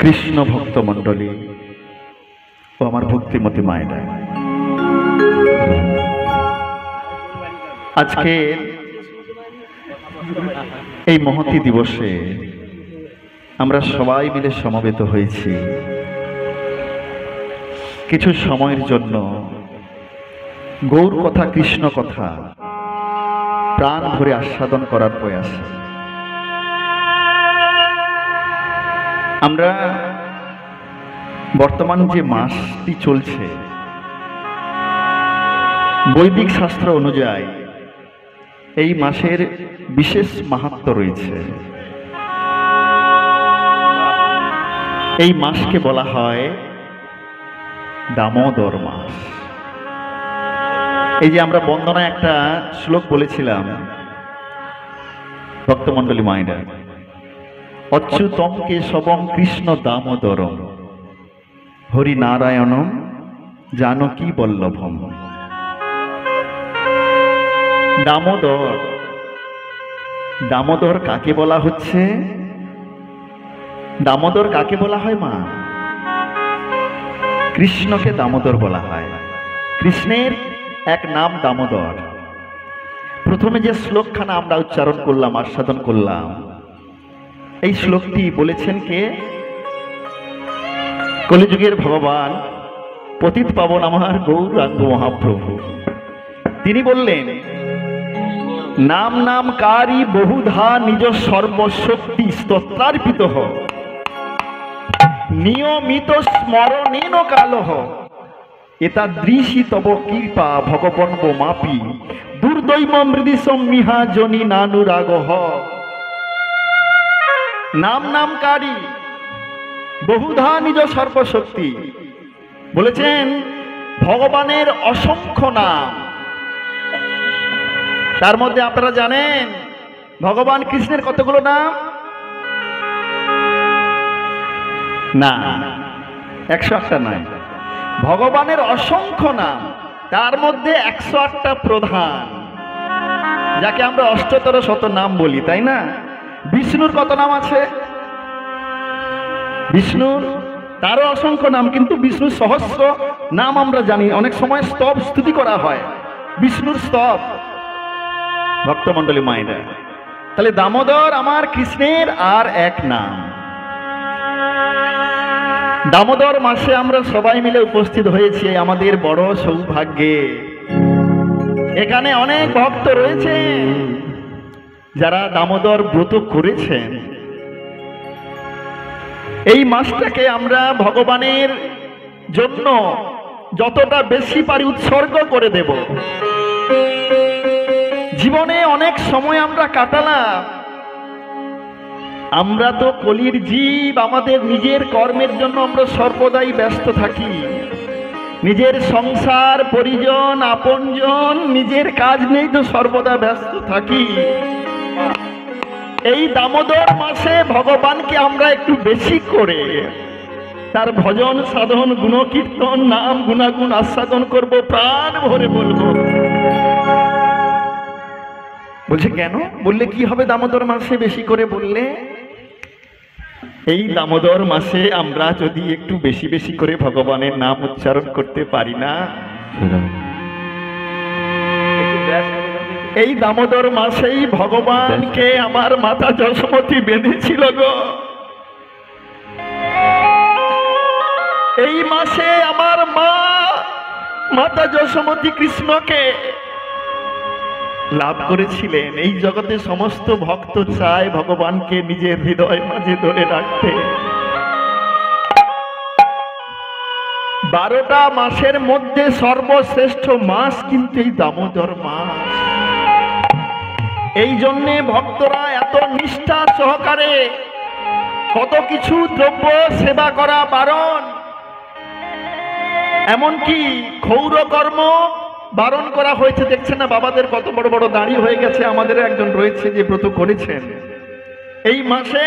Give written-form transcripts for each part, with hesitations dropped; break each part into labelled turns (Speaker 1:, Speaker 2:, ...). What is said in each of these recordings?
Speaker 1: কৃষ্ণ ভক্ত মণ্ডলী ও আমার ভক্তিমতী মায়েরা, আজকে এই মহতী দিবসে আমরা সবাই মিলে সমবেত হয়েছি কিছু সময়ের জন্য গৌর কথা, কৃষ্ণ কথা প্রাণ ভরে আস্বাদন করার প্রয়াস। আমরা বর্তমান যে মাসটি চলছে, বৈদিক শাস্ত্র অনুযায়ী এই মাসের বিশেষ মাহাত্ম্য রয়েছে। এই মাসকে বলা হয় দামোদর মাস। এই যে আমরা বন্দনায় একটা শ্লোক বলেছিলাম, ভক্তমণ্ডলী মায়েরা, অচ্যুতম কেশবম কৃষ্ণ দামোদরম হরি নারায়ণম জানকী বল্লভম। দামোদর, দামোদর কাকে বলা হচ্ছে? দামোদর কাকে বলা হয় মা? কৃষ্ণকে দামোদর বলা হয়। কৃষ্ণের এক নাম দামোদর। প্রথমে যে শ্লোকখানা আমরা উচ্চারণ করলাম, আস্বাদন করলাম, এই শ্লোকটি বলেছেন কে? কলিযুগের ভগবান পতিত পাবন আমার গৌরাঙ্গ মহাপ্রভু। তিনি বললেন, নাম নাম কারি বহুধা নিজ সর্বশক্তি স্তোত্রার্পিত হ, নিয়মিত স্মরণেন কালহ, এতাদৃশী তব কৃপা ভগবন্ব মাপি দুর্দৈব মৃদিসম মিহা জনি নানুরাগহ। নাম নামকারী বহুধা নিজ সর্বশক্তি বলেছেন ভগবানের অসংখ্য নাম। তার মধ্যে আপনারা জানেন ভগবান কৃষ্ণের কতগুলো নাম? না, 108টা নয়, ভগবানের অসংখ্য নাম। তার মধ্যে 108টা প্রধান, যাকে আমরা অষ্টতর শত নাম বলি, তাই না? বিষ্ণুর কত নাম আছে? বিষ্ণুর তারও অসংখ্য নাম, কিন্তু বিষ্ণুর সহস্র নাম আমরা জানি। অনেক সময় স্তব স্তুতি করা হয়, বিষ্ণুর স্তব। ভক্তমণ্ডলী মায়েরা, তাহলে দামোদর আমার কৃষ্ণের আর এক নাম। দামোদর মাসে আমরা সবাই মিলে উপস্থিত হয়েছি, আমাদের বড় সৌভাগ্যে। এখানে অনেক ভক্ত রয়েছেন যারা দামোদর ব্রত করেছেন। এই মাসটাকে আমরা ভগবানের জন্য যতটা বেশি পারি উৎসর্গ করে দেব। জীবনে অনেক সময় আমরা কাটালাম, আমরা তো কলির জীব, আমাদের নিজের কর্মের জন্য আমরা সর্বদাই ব্যস্ত থাকি। নিজের সংসার, পরিজন, আপনজন, নিজের কাজ নেই তো সর্বদা ব্যস্ত থাকি। এই দামোদর মাসে ভগবানকে আমরা একটু বেশি করে তার ভজন সাধন, গুণকীর্তন, নাম গুণাগুণ আস্বাদন করব, প্রাণ ভরে বলবো। বলছে কেন? বললে কি হবে দামোদর মাসে বেশি করে বললে? এই দামোদর মাসে আমরা যদি একটু বেশি বেশি করে ভগবানের নাম উচ্চারণ করতে পারি না, এই দামোদর মাসেই ভগবানকে আমার মাতা যশোমতী বেঁধেছিল গো। এই মাসে আমার মা মাতা যশোমতী কৃষ্ণকে লাভ করেছিলেন। এই জগতে সমস্ত ভক্ত চায় ভগবানকে নিজের হৃদয় মাঝে ধরে রাখতে। 12টা মাসের মধ্যে সর্বশ্রেষ্ঠ মাস কিন্তু এই দামোদর মাস। এই জন্যে ভক্তরা এত নিষ্ঠা সহকারে কত কিছু দ্রব্য সেবা করা বারণ, এমনকি ক্ষৌর কর্ম বারণ করা হয়েছে। দেখছেন না বাবাদের কত বড় বড় দাড়ি হয়ে গেছে? আমাদের একজন রয়েছে যে ব্রত করেছেন। এই মাসে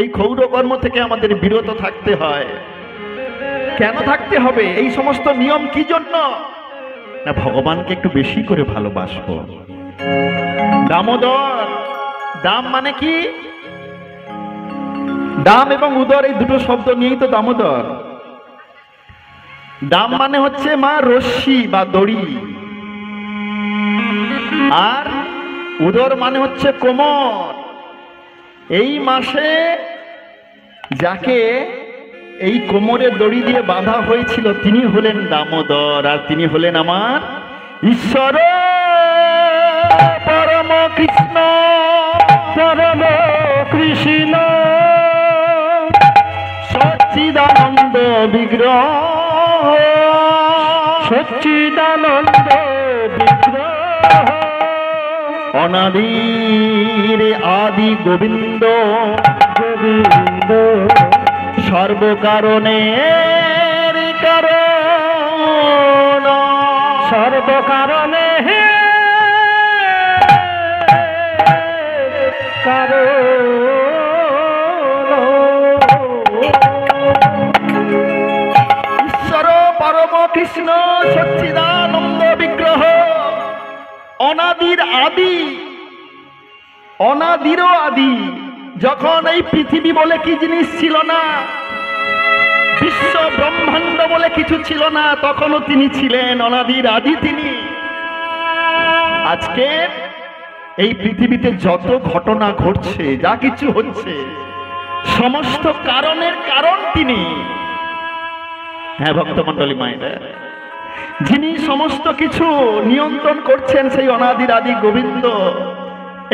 Speaker 1: এই ক্ষৌর কর্ম থেকে আমাদের বিরত থাকতে হয়। কেন থাকতে হবে? এই সমস্ত নিয়ম কি জন্য? না, ভগবানকে একটু বেশি করে ভালোবাসবো। দামোদর, দাম মানে কি? দাম এবং উদর এই দুটো শব্দ নিয়েই তো দামোদর। দাম মানে হচ্ছে মা রশ্মি বা দড়ি, আর উদর মানে হচ্ছে কোমর। এই মাসে যাকে এই কোমরে দড়ি দিয়ে বাঁধা হয়েছিল তিনি হলেন দামোদর, আর তিনি হলেন আমার ঈশ্বর পরম কৃষ্ণ, পরম কৃষ্ণ সচ্চিদানন্দ বিগ্রহ, সচ্চিদানন্দ বিগ্রহ অনাদির আদি গোবিন্দ, গোবিন্দ সর্বকারণের কারণ, সর্বকারণে ঈশ্বর পরম কৃষ্ণ সচ্চিদানন্দ বিগ্রহ অনাদির আদি, অনাদিরও আদি। যখন এই পৃথিবী বলে কি জিনিস ছিল না, বিশ্ব ব্রহ্মাণ্ড বলে কিছু ছিল না, তখনও তিনি ছিলেন অনাদির আদি তিনি। আজকে এই পৃথিবীতে যত ঘটনা ঘটছে, যা কিছু হচ্ছে, সমস্ত কারণের কারণ তিনি। হ্যাঁ ভক্তমণ্ডলী মায়েরা, যিনি সমস্ত কিছু নিয়ন্ত্রণ করছেন সেই অনাদির আদি গোবিন্দ।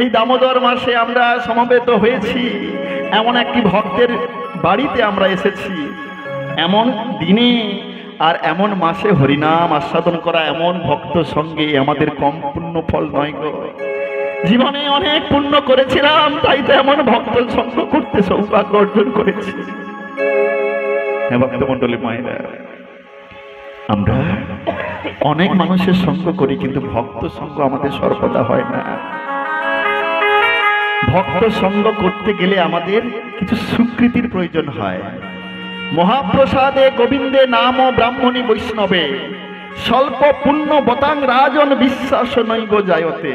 Speaker 1: এই দামোদর মাসে আমরা সমবেত হয়েছি, এমন একটি ভক্তের বাড়িতে আমরা এসেছি। এমন দিনে আর এমন মাসে হরিনাম আস্বাদন করা এমন ভক্ত সঙ্গে আমাদের কম পুণ্য ফল নয় গো। জীবনে অনেক পুণ্য করেছিলাম, তাই তো এমন ভক্ত সঙ্গ করতে সৌভাগ্য অর্জন করেছি। হ্যাঁ ভক্তমণ্ডলী মায়েরা, আমরা অনেক মানুষের সঙ্গ করি, কিন্তু ভক্ত সঙ্গ আমাদের সর্বদা হয় না। ভক্ত সঙ্গ করতে গেলে আমাদের কিছু স্বীকৃতির প্রয়োজন হয়। মহাপ্রসাদে গোবিন্দে নাম ব্রাহ্মণী বৈষ্ণবে স্বল্প পুণ্য বতাং রাজন বিশ্বাস নৈব জায়তে।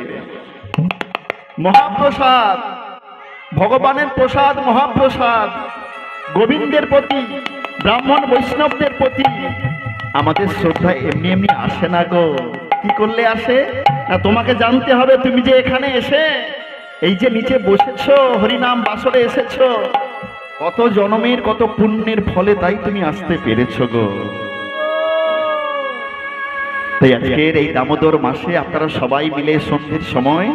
Speaker 1: মহাপ্রসাদ, ভগবানের প্রসাদ, মহাপ্রসাদ গোবিন্দের প্রতি, ব্রাহ্মণ বৈষ্ণবদের প্রতি আমাদের শ্রদ্ধা এমনি এমনি আসে না গো। কি করলে আসে না, তোমাকে জানতে হবে তুমি যে এখানে এসে এই যে নিচে বসেছো, হরিনাম বাসরে এসেছো, কত জন্মের কত পুণ্যের ফলে তাই তুমি আসতে পেরেছো গো। তাই আজকের এই দামোদর মাসে আপনারা সবাই মিলে সন্ধ্যের সময়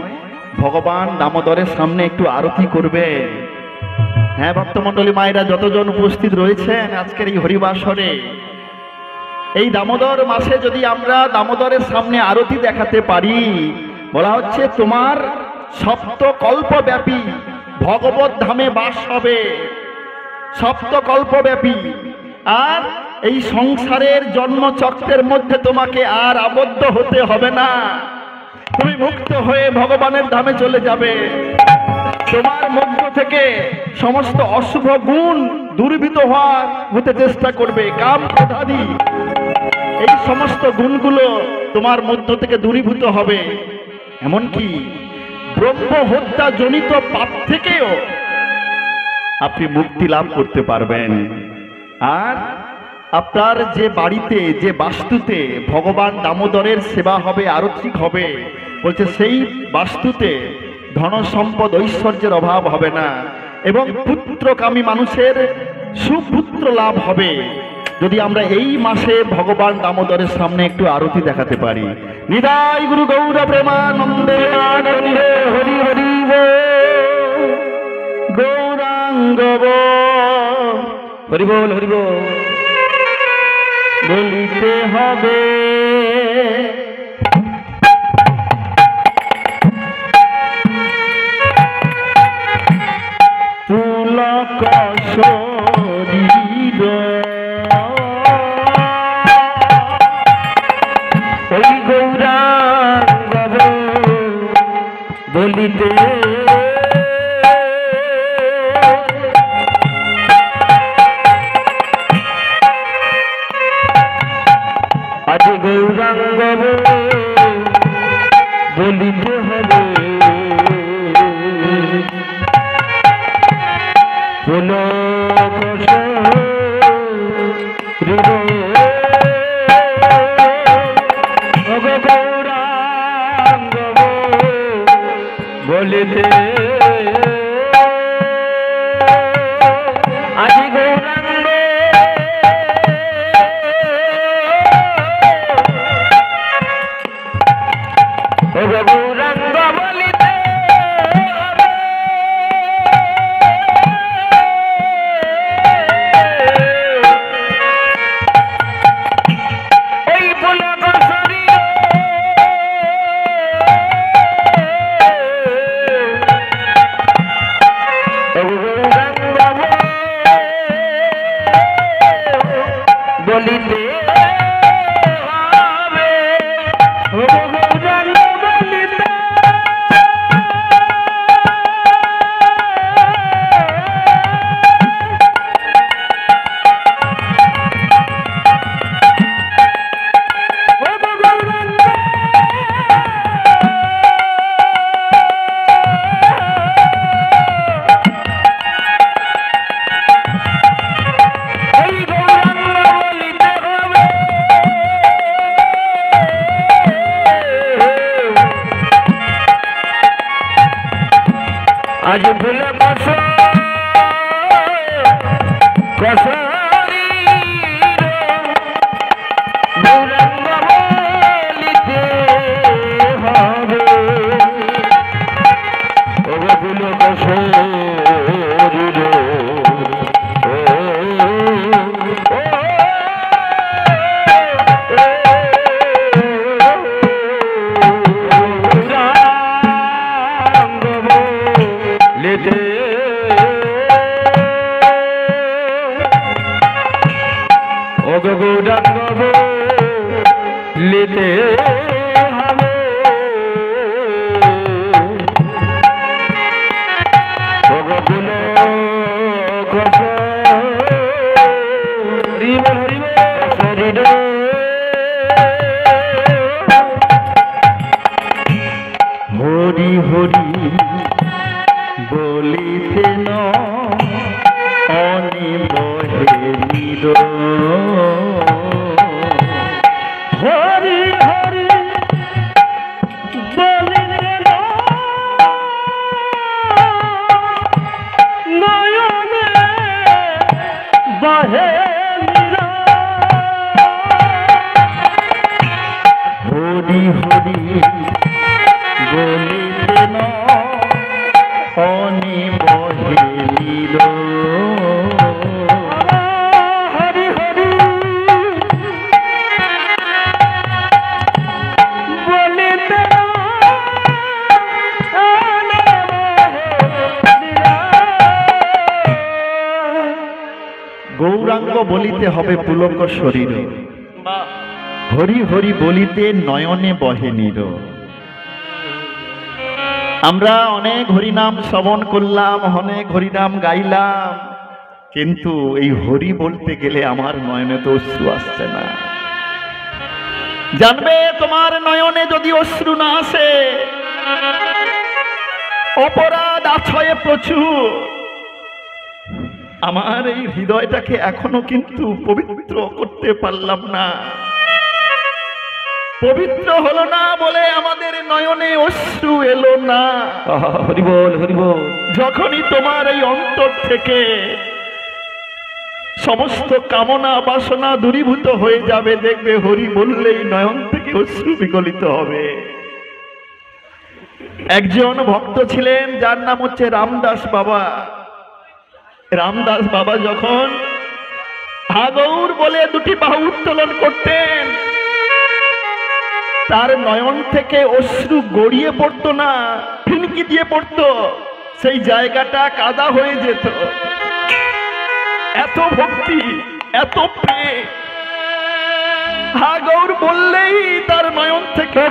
Speaker 1: ভগবান দামোদরের সামনে একটু আরতি করবে। হ্যাঁ ভক্তমণ্ডলী মায়েরা, যতজন উপস্থিত রয়েছেন আজকের এই হরিবাসরে, এই দামোদর মাসে যদি আমরা দামোদরের সামনে আরতি দেখাতে পারি, বলা হচ্ছে তোমার সপ্তকল্পব্যাপী ভগবত ধামে বাস হবে, সপ্তকল্পব্যাপী। আর এই সংসারের জন্মচক্রের মধ্যে তোমাকে আর আবদ্ধ হতে হবে না, তুমি মুক্ত হয়ে ভগবানের ধামে চলে যাবে। তোমার মধ্য থেকে সমস্ত অশুভ গুণ দূরীভূত হতে চেষ্টা করবে, কাম ক্রোধাদি এই সমস্ত গুণগুলো তোমার মধ্য থেকে দূরীভূত হবে। এমনকি ব্রহ্ম হত্যা জনিত পাপ থেকেও আপনি মুক্তি লাভ করতে পারবেন। আর আপনার যে বাড়িতে, যে বাস্তুতে ভগবান দামোদরের সেবা হবে, আরতি হবে, বলছে সেই বাস্তুতে ধন সম্পদ ঐশ্বর্যের অভাব হবে না, এবং পুত্রকামী মানুষের সুপুত্র লাভ হবে যদি আমরা এই মাসে ভগবান দামোদরের সামনে একটু আরতি দেখাতে পারি। নিতাই গুরু গৌর প্রেমানন্দে আনন্দে হরি হরি গৌরাঙ্গ হরি বল, হরি বল বলিতে হবে। পুলক শরীর ওই গৌরাঙ্গ বলিতে আজ গৌরাঙ্গ বলিতে হবে।
Speaker 2: বলিতে হবে ও গৌরাঙ্গ বলিতে আজ ভুলে বসো কসরি গৌরাঙ্গ বলিতে হবে ও ভুলে বসো গৌরাঙ্গ বলিতে হবে হরি হরি বলিতে ন অনিবহে নির হরি হরি বলিতে নয়নে বহে হরি হরি বলিতে ন অনিবহে নির
Speaker 1: গৌরাঙ্গ বলিতে হবে পুলক শরীর, হরি হরি বলিতে নয়নে বহে নীর। আমরা অনেক হরিনাম শ্রবণ করলাম, অনেক হরিনাম গাইলাম, কিন্তু এই হরি বলতে গেলে আমার নয়নে তো অশ্রু আসছে না। জানবে তোমার নয়নে যদি অশ্রু না আসে, অপরাধ আছয়ে প্রচুর। আমার এই হৃদয়টাকে এখনো কিন্তু পবিত্র করতে পারলাম না। পবিত্র হলো না বলে আমাদের নয়নে অশ্রু এলো না।
Speaker 2: হরি বল হরি বল।
Speaker 1: যখনই তোমার এই অন্তর থেকে সমস্ত কামনা বাসনা দূরীভূত হয়ে যাবে, দেখবে হরি বললেই নয়ন থেকে অশ্রু বিগলিত হবে। একজন ভক্ত ছিলেন যার নাম হচ্ছে রামদাস বাবা। রামদাস বাবা যখন হাগৌর বলে দুটি বাহু উত্তোলন করতেন, তার নয়ন থেকে অশ্রু গড়িয়ে পড়তো না, ফিনকি দিয়ে পড়তো, সেই জায়গাটা কাদা হয়ে যেত। এত ভক্তি, এত প্রেম। হাগৌর বললেই তার নয়ন থেকে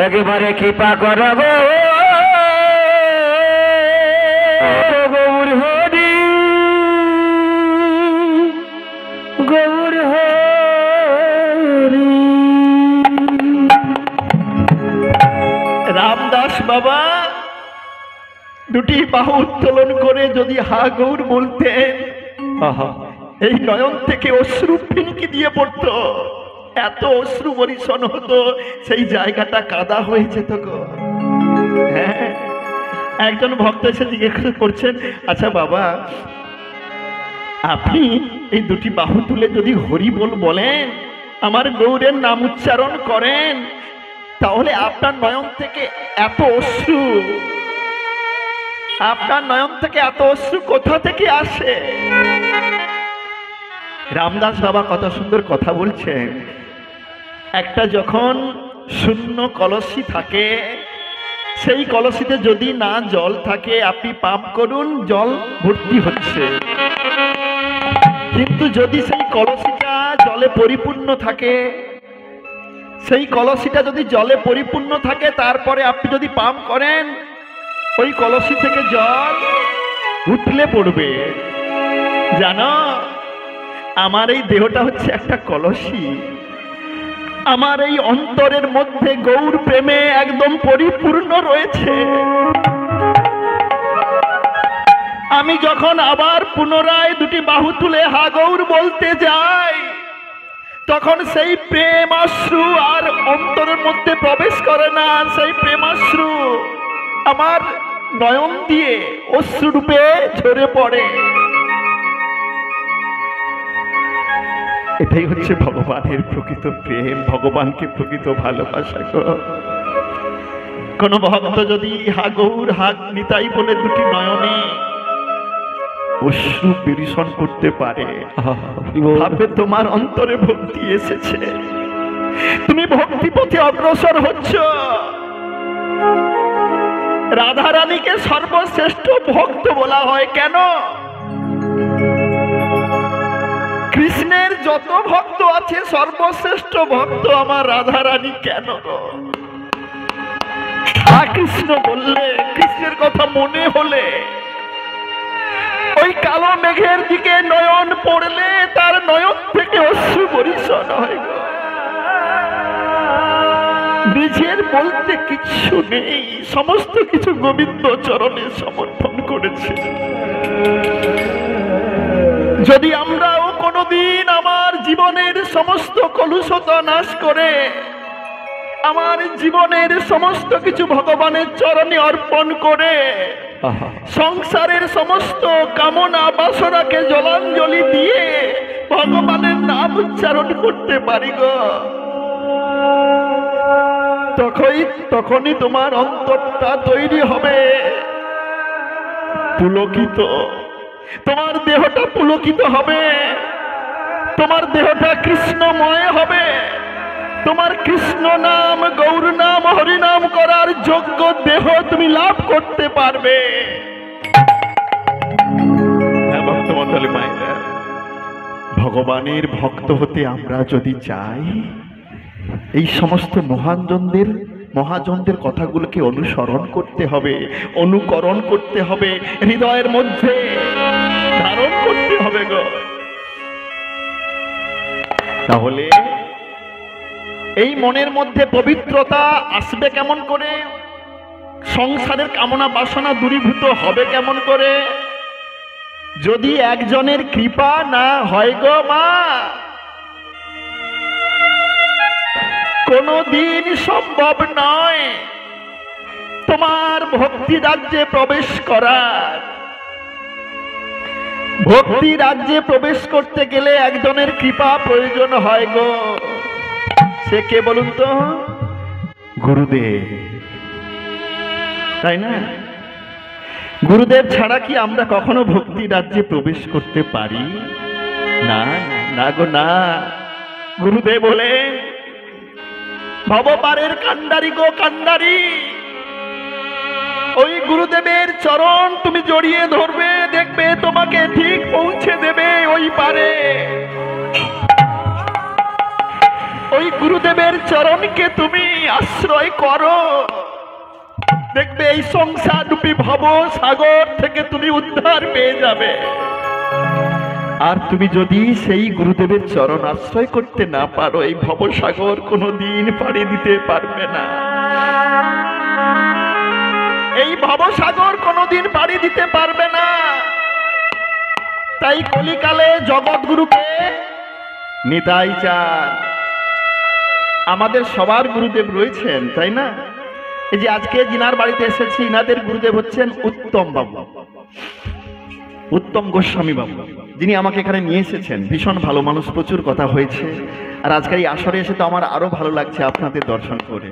Speaker 2: একেবারে কৃপা করবো গৌর হরি গৌর হরি।
Speaker 1: রামদাস বাবা দুটি বাহু উত্তোলন করে যদি হা গৌর বলতেন, এই নয়ন থেকে অশ্রু ফিনকি দিয়ে পড়তো, এত অশ্রু বরিশন হতো, সেই জায়গাটা কাদা হয়ে যেত গো। হ্যাঁ, একজন ভক্ত এসে জিজ্ঞাসা করছেন, আচ্ছা বাবা, আপনি এই দুটি বাহু তুলে যদি হরি বল বলেন, আমার গৌরের নাম উচ্চারণ করেন, তাহলে আপনার নয়ন থেকে এত অশ্রু, আপনার নয়ন থেকে এত অশ্রু কোথা থেকে আসে? রামদাস বাবা কত সুন্দর কথা বলছেন। একটা যখন শূন্য কলসি থাকে, সেই কলসিতে যদি না জল থাকে আপনি পাপ করুন, জল ভর্তি হচ্ছে। কিন্তু যদি সেই কলসিটা জলে পরিপূর্ণ থাকে, সেই কলসিটা যদি জলে পরিপূর্ণ থাকে, তারপরে আপনি যদি পাপ করেন ওই কলসি থেকে জল উঠলে পড়বে। জানো, আমার এই দেহটা হচ্ছে একটা কলসি। আমার এই অন্তরের মধ্যে গৌর প্রেমে একদম পরিপূর্ণ রয়েছে। আমি যখন আবার পুনরায় দুটি বাহু তুলে হা গৌর বলতে যাই, তখন সেই প্রেমাশ্রু আর অন্তরের মধ্যে প্রবেশ করে না। সেই প্রেমাশ্রু আমার নয়ন দিয়ে অশ্রুরূপে ঝরে পড়ে। এটাই হচ্ছে ভগবানের প্রকৃত প্রেম, ভগবানকে প্রকৃত ভালোবাসা। কোন ভক্ত যদি হা গৌর হা নিতাই বলে দুটি নয়নে অশ্রু বিরিশন করতে পারে, ভাববে তোমার অন্তরে ভক্তি এসেছে, তুমি ভক্তি পথে অগ্রসর হচ্ছ। রাধা রানীকে সর্বশ্রেষ্ঠ ভক্ত বলা হয় কেন? কৃষ্ণের যত ভক্ত আছে সর্বশ্রেষ্ঠ ভক্ত আমার রাধা রানী কেন? কৃষ্ণ বললে, কৃষ্ণের কথা মনে হলে, ওই কালো মেঘের দিকে নয়ন পড়লে তার নয়ন থেকে অশ্রু বর্ষণ হয়। নিজের বলতে কিছু নেই, সমস্ত কিছু গোবিন্দ চরণে সমর্পণ করেছে। যদি আমরাও কোনোদিন আমার জীবনের সমস্ত কলুষতা নাশ করে আমার জীবনের সমস্ত কিছু ভগবানের চরণে অর্পণ করে সংসারের সমস্ত কামনা বাসনাকে জলাঞ্জলি দিয়ে ভগবানের নাম উচ্চারণ করতে পারি গো, তখনই তোমার অন্তরটা তৈরি হবে পুলকিত, তোমার দেহটা পুলকিত হবে, তোমার দেহটা কৃষ্ণময় হবে, তোমার কৃষ্ণ নাম গৌর নাম হরিনাম করার যোগ্য দেহ তুমি লাভ করতে পারবে। ভক্তমণ্ডলী মায়েরা, ভগবানের ভক্ত হতে আমরা যদি চাই, এই সমস্ত মহাজনদের কথাগুলোকে অনুসরণ করতে হবে, অনুকরণ করতে হবে, হৃদয়ের মধ্যে ধারণ করতে হবে গো। তাহলে এই মনের মধ্যে পবিত্রতা আসবে কেমন করে? সংসারের কামনা বাসনা দূরীভূত হবে কেমন করে? যদি একজনের কৃপা না হয় গো মা, কোনদিন সম্ভব নয় তোমার ভক্তি রাজ্যে প্রবেশ করার। ভক্তি রাজ্যে প্রবেশ করতে গেলে একজনের কৃপা প্রয়োজন হয় গো। সে কে বলুন তো? গুরুদেব, তাই না? গুরুদেব ছাড়া কি আমরা কখনো ভক্তি রাজ্যে প্রবেশ করতে পারি? না না গো না। গুরুদেব বলেন, ভবপারের কান্ডারি গো কান্ডারি, ওই গুরুদেবের চরণ তুমি জড়িয়ে ধরবে, দেখবে তোমাকে ঠিক পৌঁছে দেবে ওই পারে। ওই গুরুদেবের চরণকে তুমি আশ্রয় করো, দেখবে এই সংসার রূপী ভব সাগর থেকে তুমি উদ্ধার পেয়ে যাবে। আর তুমি যদি সেই গুরুদেবের চরণ আশ্রয় করতে না পারো, এই ভবসাগর কোনোদিন পাড়ি দিতে পারবে না। এই ভবসাগর কোনোদিন পাড়ি দিতে পারবে না। তাই কলিকালে জগৎগুরুকে নিতাই চান। আমাদের সবার গুরুদেব রয়েছেন, তাই না? এই যে আজকে জিনার বাড়িতে এসেছি, ইনাদের গুরুদেব হচ্ছেন উত্তম বাবু, উত্তম গোস্বামী বাবু, যিনি আমাকে এখানে নিয়ে এসেছেন। ভীষণ ভালো মানুষ, প্রচুর কথা হয়েছে। আর আজকের এই আসরে এসে তো আমার আরো ভালো লাগছে আপনাদের দর্শন করে।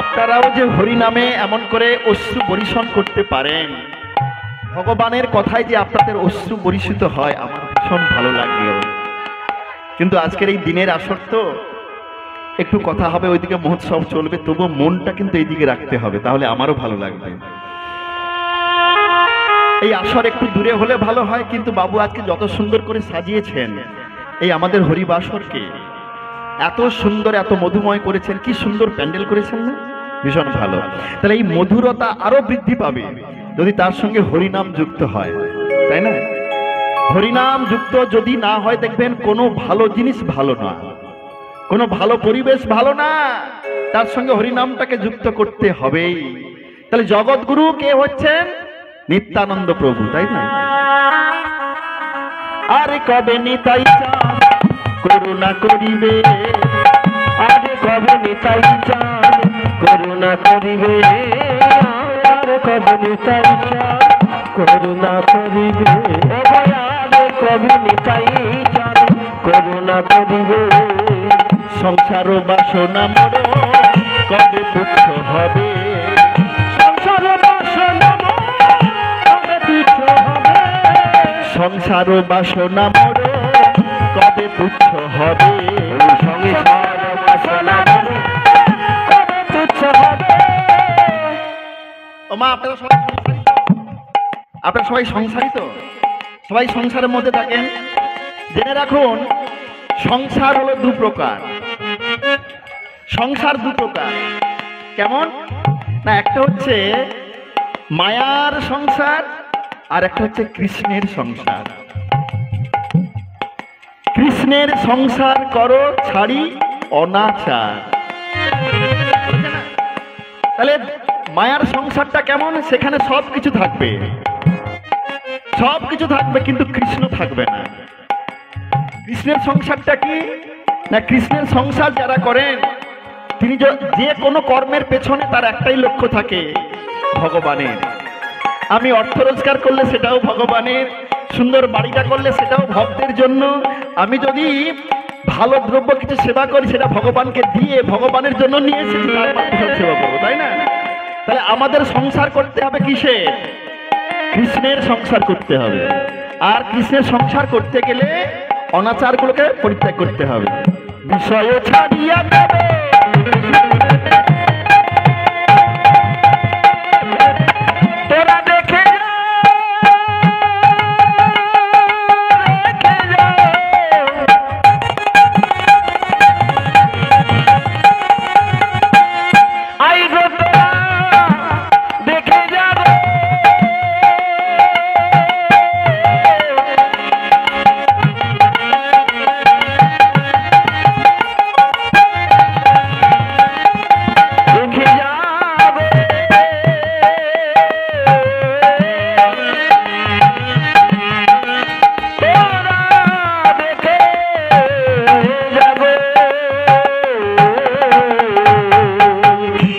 Speaker 1: আপনারাও যে হরি নামে এমন করে অশ্রু বরিশন করতে পারেন, ভগবানের কথায় যে আপনাদের অশ্রু বরিশিত হয়, আমার ভীষণ ভালো লাগলো। কিন্তু আজকের এই দিনের আসর তো একটু কথা হবে, ওইদিকে মহোৎসব চলবে, তবু মনটা কিন্তু এইদিকে রাখতে হবে, তাহলে আমারও ভালো লাগবে। এই আসর একটু দূরে হলে ভালো হয়, কিন্তু বাবু আজকে যত সুন্দর করে সাজিয়েছেন এই আমাদের হরিবাসরকে, এত সুন্দর এত মধুময় করেছেন, কি সুন্দর প্যান্ডেল করেছেন না, ভীষণ ভালো। তাহলে এই মধুরতা আরো বৃদ্ধি পাবে যদি তার সঙ্গে হরিনাম যুক্ত হয়, তাই না? হরিনাম যুক্ত যদি না হয় দেখবেন কোনো ভালো জিনিস ভালো না, কোনো ভালো পরিবেশ ভালো না, তার সঙ্গে হরিনামটাকে যুক্ত করতে হবেই। তাহলে জগৎগুরু কে হচ্ছেন? নিত্যানন্দ প্রভু, তাই না? আরে কবে নিতাই চাঁদ করুণা করিবে,
Speaker 2: আরে কবে নিতাই চাঁদ করুণা করিবে, আরে কবে নিতাই চাঁদ করুণা করিবে, আরে কবে নিতাই চাঁদ করুণা করিবে।
Speaker 1: সংসার বাসনা মর কবে তুচ্ছ হবে,
Speaker 2: সংসার বাসনা কবে তুচ্ছ হবে,
Speaker 1: সংসার বাসনা মর কবে তুচ্ছ হবে,
Speaker 2: সংসার বাসনা কবে তুচ্ছ হবে।
Speaker 1: ও মা, আপনারা সবাই সংসারিত? আপনারা সবাই সংসারিত? সবাই সংসারের মধ্যে থাকেন? জেনে রাখুন, সংসার হলো দু প্রকার। সংসার দু প্রকার। কেমন না? একটা হচ্ছে মায়ার সংসার, আর একটা হচ্ছে কৃষ্ণের সংসার। কৃষ্ণের সংসার করো ছাড়ি অনাচার। তাহলে মায়ার সংসারটা কেমন? সেখানে সব কিছু থাকবে, সব কিছু থাকবে, কিন্তু কৃষ্ণ থাকবে না। কৃষ্ণের সংসারটা কি না? কৃষ্ণের সংসার যারা করেন, তিনি যে কোনো কর্মের পেছনে তার একটাই লক্ষ্য থাকে, ভগবানের। আমি অর্থ রোজগার করলে সেটাও ভগবানের, সুন্দর বাড়িটা করলে সেটাও ভক্তের জন্য, আমি যদি ভালো দ্রব্য কিছু সেবা করি সেটা ভগবানকে দিয়ে ভগবানের জন্য নিয়ে এসেছি, তার মাধ্যমে সেবা করবো, তাই না? তাহলে আমাদের সংসার করতে হবে কিসে? কৃষ্ণের সংসার করতে হবে। আর কৃষ্ণের সংসার করতে গেলে অনাচারগুলোকে পরিত্যাগ করতে হবে। বিষয় ছাড়িয়া দেবে
Speaker 2: তোরা দেখে যা, দেখে যা, আই গো তোরা দেখে যা রে। দেখে যাবে তোরা দেখে যাবে,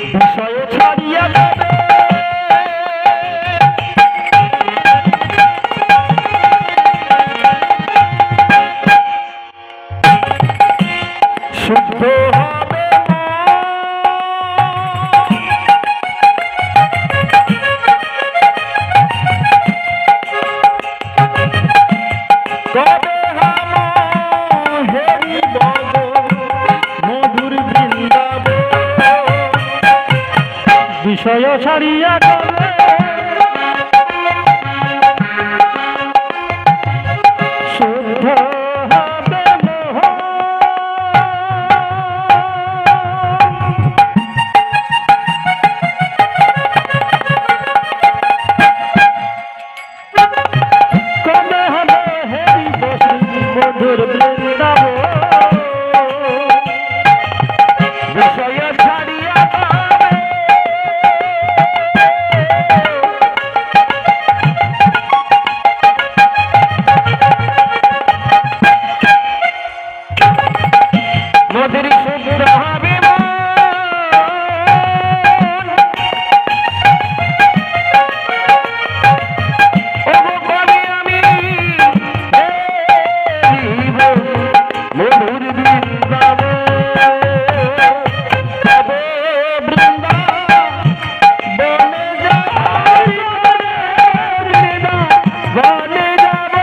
Speaker 2: বিষয় ছাড়িয়া যাবে। শুদ্ধ হবে
Speaker 1: কবে হাম হেরি বগ মধুর বৃন্দাব,
Speaker 2: বিষয় ছাড়িয়া যাবে, শুদ্ধ হবে মোহ। কবে হবে হেরি বসু মধুর বৃন্দাব, বিষয় ছাড়িয়া যাবে। মধুর শুদ্ধ হবে মন, ওগো কবে আমি দেখিব মধুর বৃন্দাবন, কবে বৃন্দাবনে যাব, বৃন্দাবনে যাব,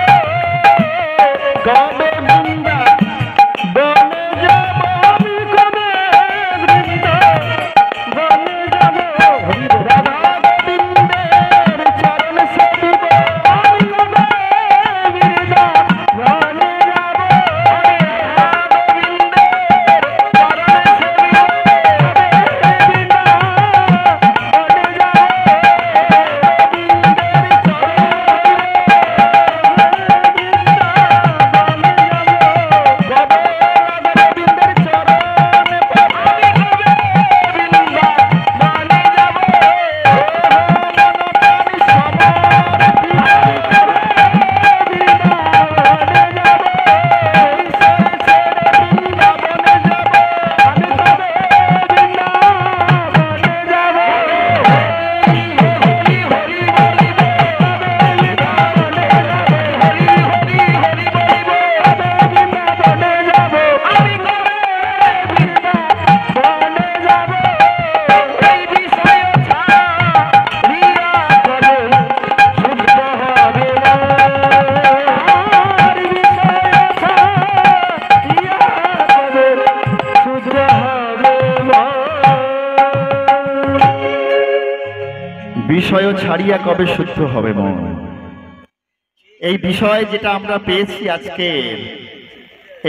Speaker 2: কবে বৃন্দাবনে যাব আমি
Speaker 1: বিষয় ছাড়িয়া কবে শুদ্ধ হবে মন। এই বিষয় যেটা আমরা পেয়েছি আজকে,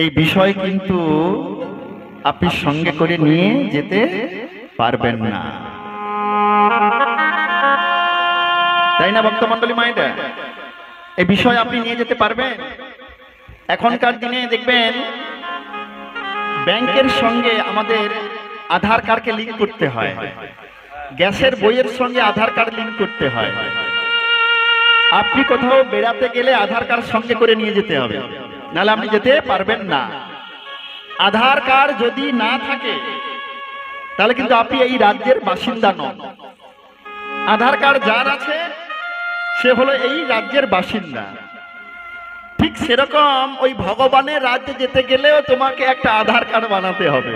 Speaker 1: এই বিষয় কিন্তু আপনি সঙ্গে করে নিয়ে যেতে পারবেন না, তাই না ভক্তমণ্ডলী মায়েরা? এই বিষয় আপনি নিয়ে যেতে পারবেন? এখনকার দিনে দেখবেন ব্যাংকের সঙ্গে আমাদের আধার কার্ডকে লিংক করতে হয়, গ্যাসের বইয়ের সঙ্গে আধার কার্ড লিংক করতে হয়। আপনি কোথাও বেড়াতে গেলে আধার কার্ড সঙ্গে করে নিয়ে যেতে হবে, নাহলে আপনি যেতে পারবেন না। আধার কার্ড যদি না থাকে তাহলে কিন্তু আপনি এই রাজ্যের বাসিন্দা নন। আধার কার্ড যার আছে সে হলো এই রাজ্যের বাসিন্দা। ঠিক সেরকম ওই ভগবানের রাজ্যে যেতে গেলেও তোমাকে একটা আধার কার্ড বানাতে হবে।